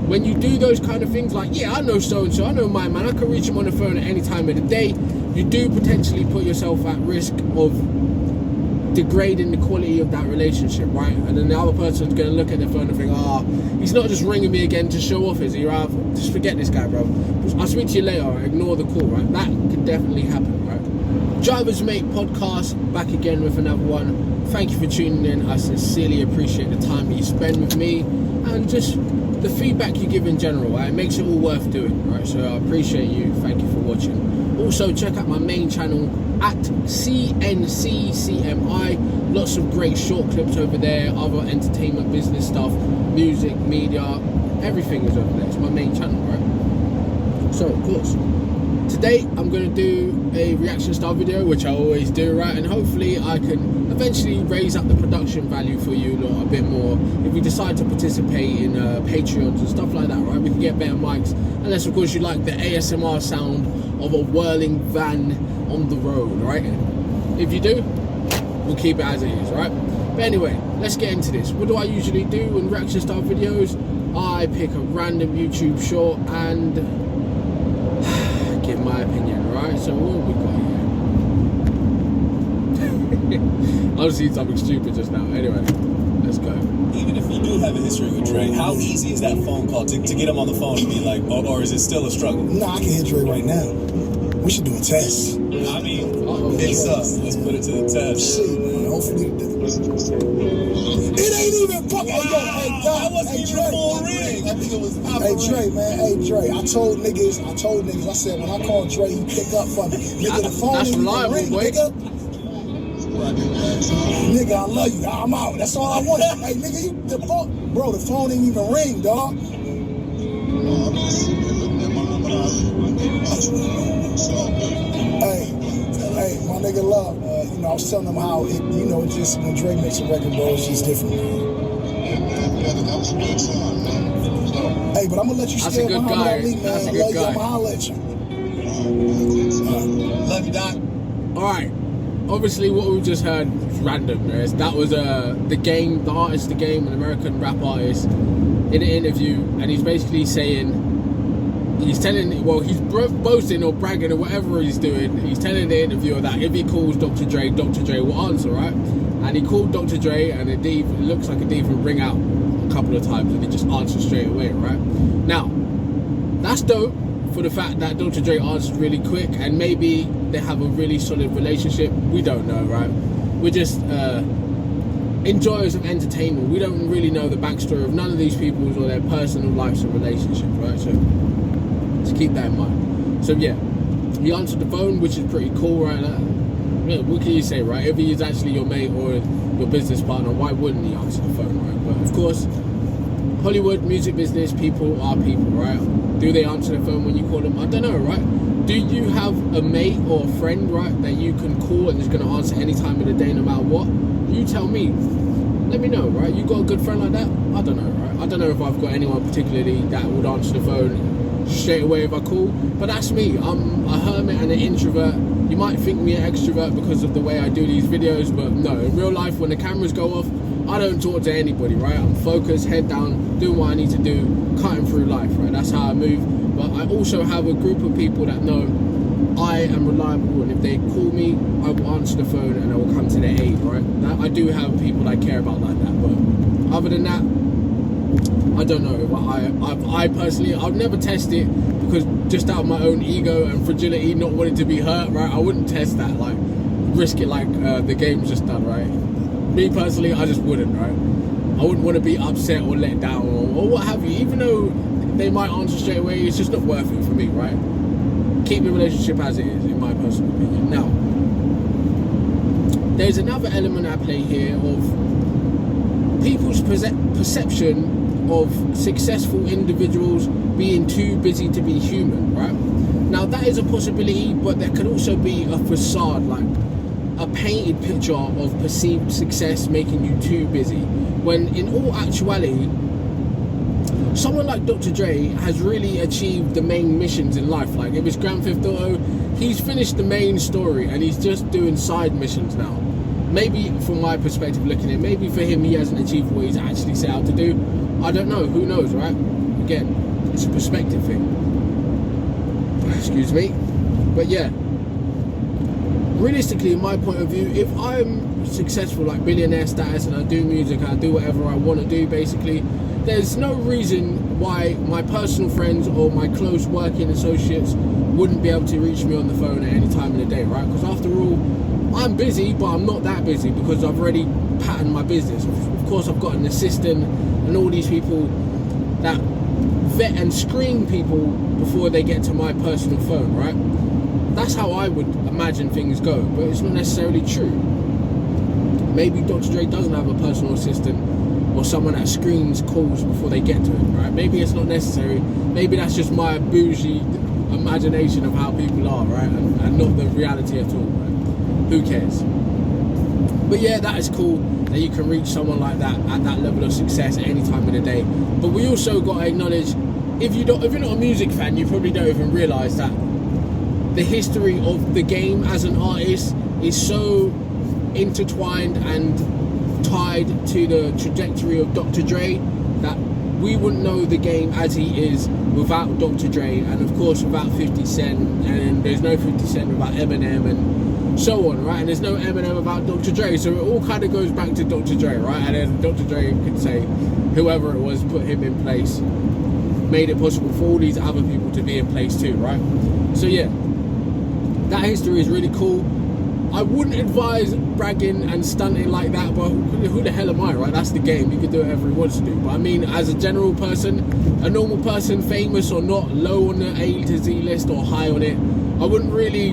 when you do those kind of things, like, yeah, I know so-and-so, I know my man, I can reach him on the phone at any time of the day, you do potentially put yourself at risk of degrading the quality of that relationship, right? And then the other person's going to look at their phone and think, he's not just ringing me again to show off, is he? Right? Just forget this guy, bro. I'll speak to you later, ignore the call, right? That can definitely happen, right? Drivers Mate podcast, back again with another one. Thank you for tuning in. I sincerely appreciate the time that you spend with me and just the feedback you give in general, right? It makes it all worth doing, right? So I appreciate you. Thank you for watching. Also, check out my main channel at CNCCMI. Lots of great short clips over there, other entertainment, business stuff, music, media, everything is over there. It's my main channel, right? So, of course, today I'm going to do a reaction style video, which I always do, right? And hopefully I can eventually raise up the production value for you a bit more if we decide to participate in Patreons and stuff like that, right? We can get better mics, unless of course you like the ASMR sound of a whirling van on the road, right? If you do, we'll keep it as it is, right? But anyway, let's get into this. What do I usually do in reaction style videos? I pick a random YouTube short and give my opinion, right? So what have we got here? I was seeing something stupid just now. Anyway, let's go. Even if you do have a history with Dre, how easy is that phone call to get him on the phone and be like, or is it still a struggle? Nah, I can hit Dre right now. We should do a test. I mean, it's us. Let's put it to the test. Shit, man. Hopefully it ain't even fucking. Hey, That wasn't even a full ring. I think it was Hey Dre, man, hey Dre. I told niggas, I said when I call Dre, he pick up for me. Nigga, the phone That's ain't even reliable, ring, boy. nigga. Nigga, I love you. I'm out. That's all I want. Hey, nigga, the phone, bro, the phone ain't even ring, dog. Hey, my nigga Love, you know, I was telling him how, it just, when Dre makes a record, bro, it's just different, man. Hey, but I'm gonna let you That's stay a good behind guy. that link, man. That's a I good love you, guy. I'ma holler at you. Love you, Doc. Alright, obviously what we've just heard was random. Right? That was The Game, the artist The Game, an American rap artist, in an interview, and he's basically saying, he's boasting or bragging or whatever he's doing. He's telling the interviewer that if he calls Dr. Dre will answer, right? And he called Dr. Dre, and it looks like it didn't even ring out a couple of times, and he just answered straight away, right? Now, that's dope for the fact that Dr. Dre answered really quick, and maybe they have a really solid relationship. We don't know, right? We're just enjoyers of entertainment. We don't really know the backstory of none of these people or their personal lives and relationships, right? So just keep that in mind. So yeah, he answered the phone, which is pretty cool, right? Yeah, what can you say, right? If he is actually your mate or your business partner, why wouldn't he answer the phone, right? But of course, Hollywood, music business, people are people, right? Do they answer the phone when you call them? I don't know, right? Do you have a mate or a friend, right, that you can call and is going to answer any time of the day, no matter what? You tell me. Let me know, right? You got a good friend like that? I don't know, right? I don't know if I've got anyone particularly that would answer the phone straight away if I call, but that's me. I'm a hermit and an introvert. You might think me an extrovert because of the way I do these videos, but no, in real life, when the cameras go off, I don't talk to anybody, right? I'm focused, head down, doing what I need to do, cutting through life, right? That's how I move. But I also have a group of people that know I am reliable, and if they call me, I will answer the phone and I will come to their aid, right? I do have people I care about like that, but other than that, I don't know. I personally, I'd never test it, because just out of my own ego and fragility, not wanting to be hurt, right? I wouldn't test that, like, risk it like The Game's just done, right? Me personally, I just wouldn't, right? I wouldn't want to be upset or let down or what have you. Even though they might answer straight away, it's just not worth it for me, right? Keep the relationship as it is, in my personal opinion. Now, there's another element at play here of people's perception of successful individuals being too busy to be human, right? Now, that is a possibility, but there could also be a facade, like a painted picture of perceived success making you too busy, when in all actuality, someone like Dr. Dre has really achieved the main missions in life. Like, if it's Grand Theft Auto, he's finished the main story and he's just doing side missions now. Maybe from my perspective looking at it, maybe for him he hasn't achieved what he's actually set out to do, I don't know. Who knows, right? Again, it's a perspective thing. Excuse me. But yeah, realistically, in my point of view, if I'm successful, like billionaire status, and I do music, and I do whatever I want to do, basically, there's no reason why my personal friends or my close working associates wouldn't be able to reach me on the phone at any time of the day, right? Because after all, I'm busy, but I'm not that busy because I've already patterned my business. Of course, I've got an assistant and all these people that vet and screen people before they get to my personal phone, right? That's how I would imagine things go, but it's not necessarily true. Maybe Dr. Dre doesn't have a personal assistant or someone that screens calls before they get to him, right? Maybe it's not necessary. Maybe that's just my bougie imagination of how people are, right? And not the reality at all, right? Who cares? But yeah, that is cool that you can reach someone like that at that level of success at any time of the day. But we also got to acknowledge, if you're not a music fan, you probably don't even realise that the history of the game as an artist is so intertwined and tied to the trajectory of Dr. Dre that we wouldn't know the game as he is without Dr. Dre, and of course without 50 Cent, and there's no 50 Cent without Eminem, and so on, right? And there's no Eminem without Dr. Dre, so it all kind of goes back to Dr. Dre, right? And then Dr. Dre could say whoever it was put him in place, made it possible for all these other people to be in place too, right? So yeah, that history is really cool. I wouldn't advise bragging and stunting like that, but who the hell am I, right? That's the game. You can do whatever he wants to do. But I mean, as a general person, a normal person, famous or not, low on the A to Z list or high on it, I wouldn't really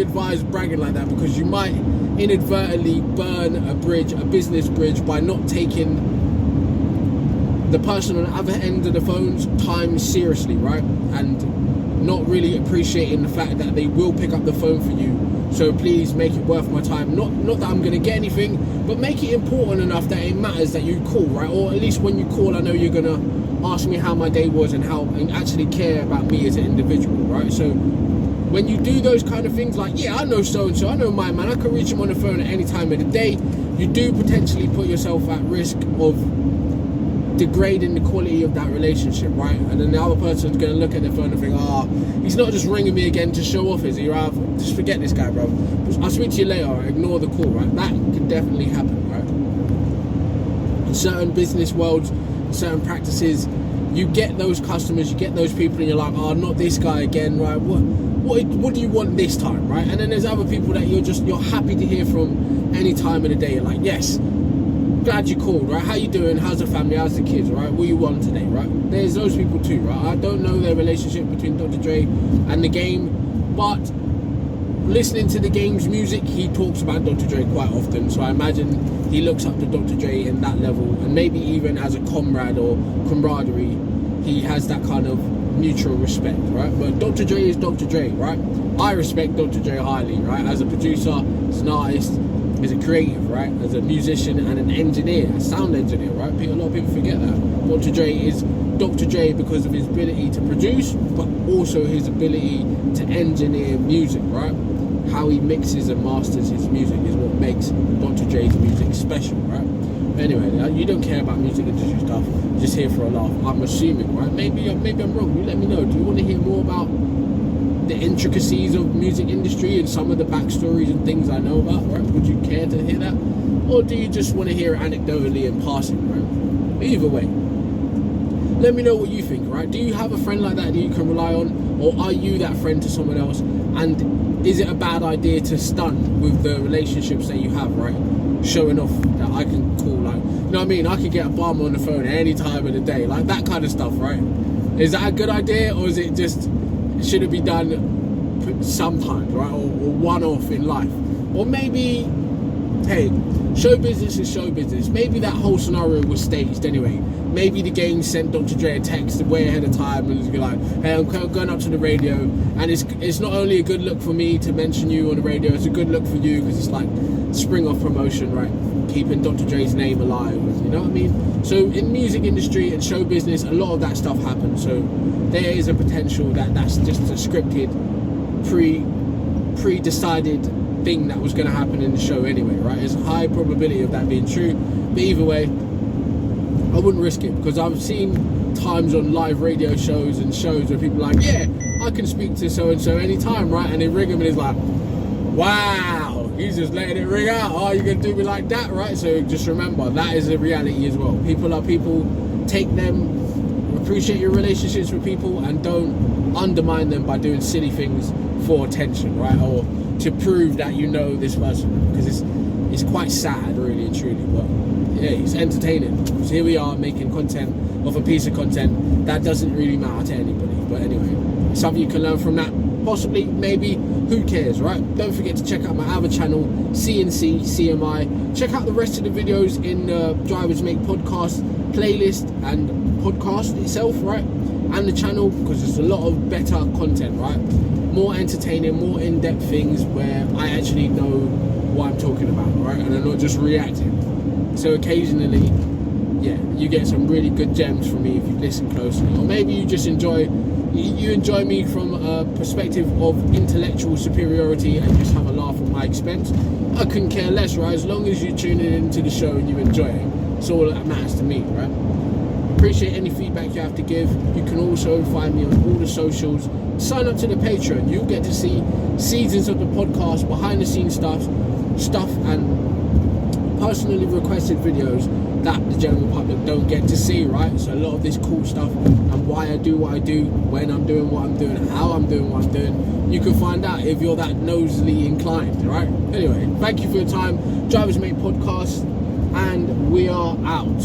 advise bragging like that, because you might inadvertently burn a business bridge, by not taking the person on the other end of the phone's time seriously, right? And not really appreciating the fact that they will pick up the phone for you. So please make it worth my time. Not that I'm going to get anything, but make it important enough that it matters that you call, right? Or at least when you call, I know you're going to ask me how my day was and actually care about me as an individual, right? So when you do those kind of things, like, yeah, I know so-and-so, I know my man, I can reach him on the phone at any time of the day, you do potentially put yourself at risk of degrading the quality of that relationship, right? And then the other person's going to look at their phone and think, he's not just ringing me again to show off, is he? Just forget this guy, bro. I'll speak to you later. Ignore the call, right? That can definitely happen, right? In certain business worlds, certain practices, you get those customers, you get those people, and you're like, not this guy again, right? What do you want this time, right? And then there's other people that you're happy to hear from any time of the day. You're like, yes, glad you called, right? How you doing? How's the family? How's the kids, right? What you want today, right? There's those people too, right? I don't know their relationship between Dr. Dre and the game, but listening to the game's music, he talks about Dr. Dre quite often, so I imagine he looks up to Dr. Dre in that level, and maybe even as a comrade or camaraderie, he has that kind of mutual respect, right? But Dr. Dre is Dr. Dre, right? I respect Dr. Dre highly, right? As a producer, as an artist, as a creative, right? As a musician and an engineer, a sound engineer, right? A lot of people forget that. Dr. Dre is Dr. Dre because of his ability to produce, but also his ability to engineer music, right? How he mixes and masters his music is what makes Dr. Dre's music special, right? Anyway, you don't care about music industry stuff, you're just here for a laugh, I'm assuming, right? Maybe I'm wrong, you let me know. Do you want to hear more about the intricacies of music industry and some of the backstories and things I know about, right? Would you care to hear that? Or do you just want to hear it anecdotally in passing, right? Either way, let me know what you think, right? Do you have a friend like that you can rely on? Or are you that friend to someone else? And is it a bad idea to stunt with the relationships that you have, right? Showing off that I can call, like, you know what I mean? I can get a bum on the phone at any time of the day, like that kind of stuff, right? Is that a good idea, or is it just, should it be done sometimes, right? Or one-off in life? Or maybe, hey, show business is show business. Maybe that whole scenario was staged anyway. Maybe the game sent Dr. Dre a text way ahead of time and was like, hey, I'm going up to the radio, and it's not only a good look for me to mention you on the radio, it's a good look for you because it's like spring off promotion, right? Keeping Dr. Dre's name alive, you know what I mean? So in music industry and show business, a lot of that stuff happens. So there is a potential that that's just a scripted, pre-decided thing that was going to happen in the show anyway, right? There's a high probability of that being true, but either way, I wouldn't risk it, because I've seen times on live radio shows and shows where people are like, yeah, I can speak to so and so anytime, right? And they ring him and it's like, wow, he's just letting it ring out. Oh, you're gonna do me like that, right? So just remember, that is a reality as well. People are people. Take them. Appreciate your relationships with people, and don't undermine them by doing silly things for attention, right? Or to prove that you know this person, because it's quite sad, really and truly. But yeah, it's entertaining. So here we are making content of a piece of content that doesn't really matter to anybody. But anyway, something you can learn from that. Possibly, maybe, who cares, right? Don't forget to check out my other channel, CNC CMI. Check out the rest of the videos in Drivers Make Podcast playlist and podcast itself, right? And the channel, because there's a lot of better content, right? More entertaining, more in-depth things where I actually know what I'm talking about, right? And I'm not just reacting. So occasionally, yeah, you get some really good gems from me if you listen closely. Or maybe you just enjoy me from a perspective of intellectual superiority and just have a laugh at my expense. I couldn't care less, right? As long as you're tuning into the show and you enjoy it, it's all that matters to me, right? Appreciate any feedback you have to give. You can also find me on all the socials. Sign up to the Patreon. You'll get to see seasons of the podcast, behind the scenes stuff and personally requested videos that the general public don't get to see, right? So a lot of this cool stuff and why I do what I do, when I'm doing what I'm doing, how I'm doing what I'm doing, you can find out if you're that nosily inclined, right? Anyway, thank you for your time. Drivers Make Podcast, and we are out.